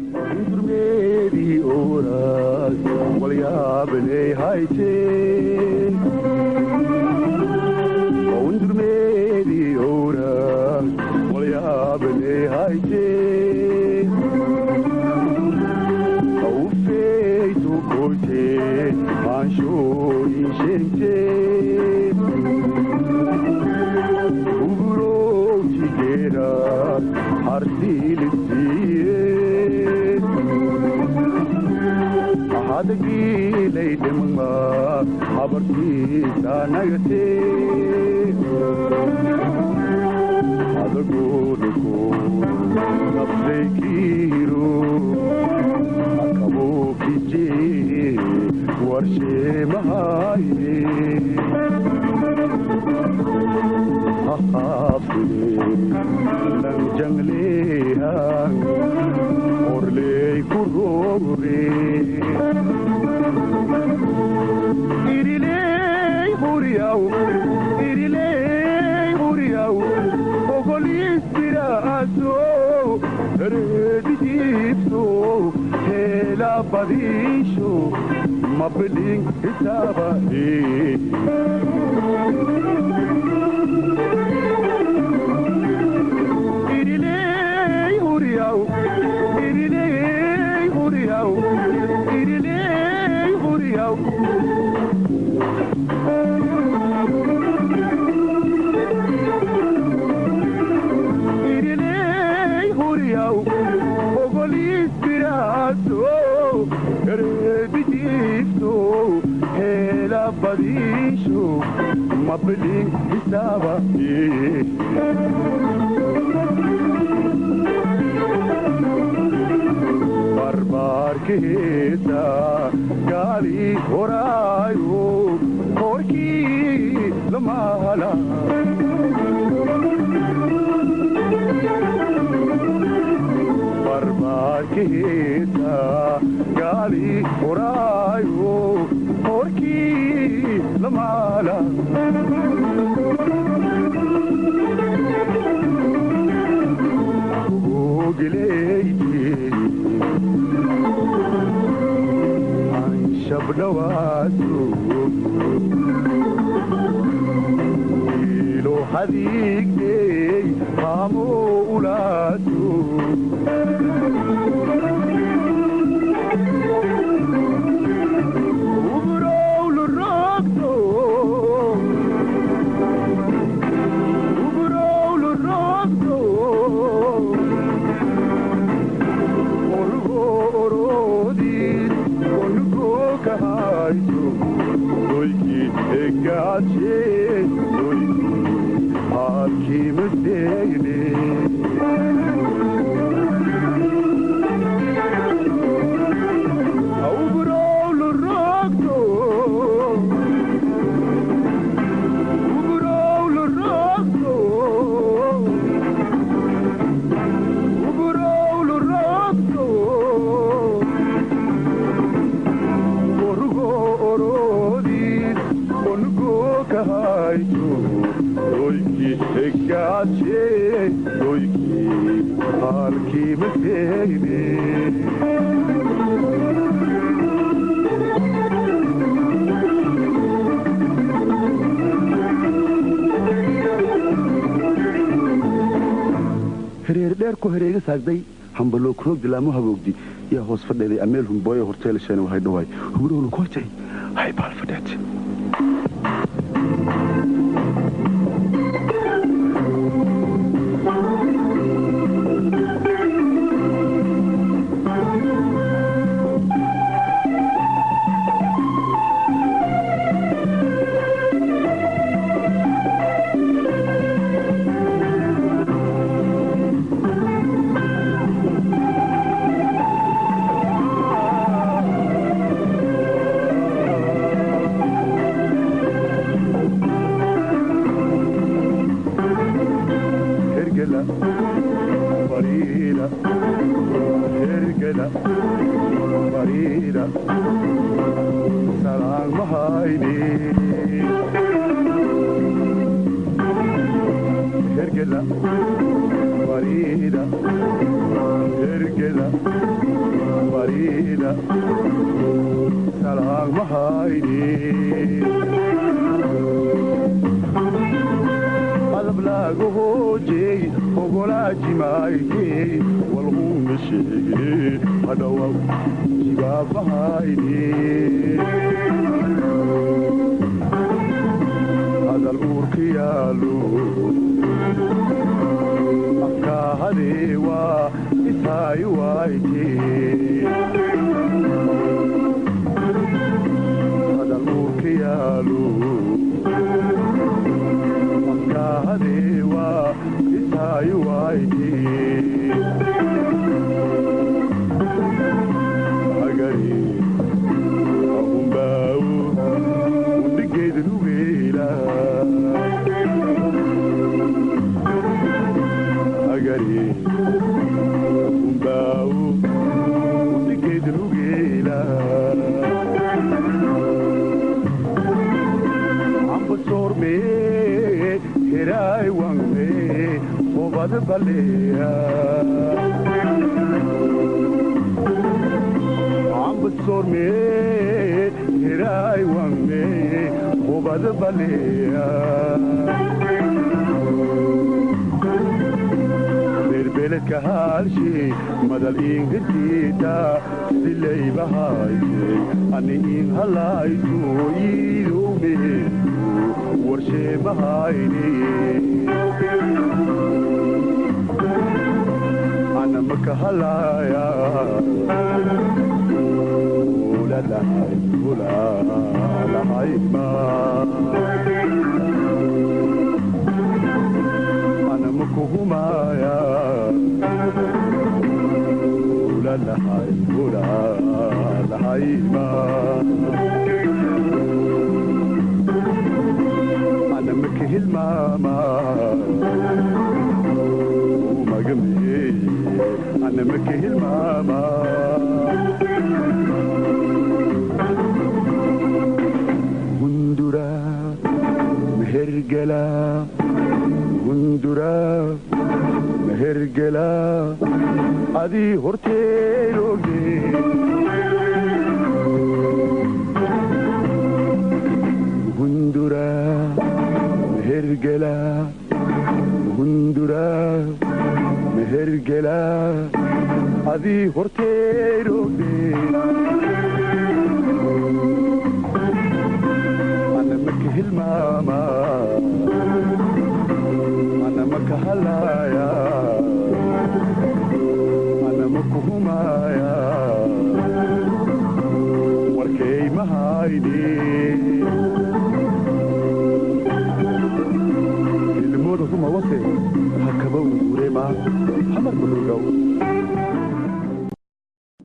durmeedii ooraas walyaabanay haytee durmeedii ooraas walyaabanay haytee aufeetu koytee maanshooyin sheentee uburootigeera harsiilisiiyee hadagiilaydhimma habartiisaa nagatee hadagoodako nabdaykiiro akabookijee warshee mahaaye hahaafine lanjangleehan orley ku roore iriley huriyaw ogolispiraaso reedijiibso heela badiisho mabiling hisaabae iriley huriyaw ogolispiraaso reedijiibso heela badiisho mabiling hisaabae barbaarkeesa gaali horaayo horkii lamaala barbaarkeesa gaali horaayo horkii lamaala ogeleeytee shabdhawaaso ilo hadiigdey haamo ulaaso uburowlu rogto orgo oroodis ongo kahayso doyki egaache doyki hakiimdeene uburowlu rogto orgo oroodis ongo kahayso doyki egaache doyki halkiimdeene hereer dheer ku hereega saagday hambaloo kuroogdi laamo haboogdi yaa hoos fadheeday ameel hunbooye horteelasheen waxay dhawaay hubirowna ku hortay hay baal fadheed hergela bariida salaan mahayni hergela bariida hergela salaan mahayni qalab lagu hoojey ogolaaji maayey walhuma sheege hadhawaw jibaab mahayni hadal uurka yaalo afkaahadeewa isaay waayke hadal uurka yaalo afkaahadeewa isaay waayke agari ahunbaawo undigeeda nugeela agari ahunbaawo undigeeda nugeela ambasoorme heraay wangne obad baleya ambasoorme heraay wangne obad baleya berbeledka haalshe madal ingirtiita silaybahaayse ani in halayso iidowmeedu warshee mahayne ana maka halaya ulalahayma ana makuhumaya ulalahayma ana makahilmama umagame ana makahilmama gundura mehergala gundura mehergala adii horteeloge gundura mehergala gundura mehergala adii horteeloge ana makahilmama ana makahalaya ana makuhumaya warkay mahayni ilmooda kuma wase hakaba urema hamar madogaw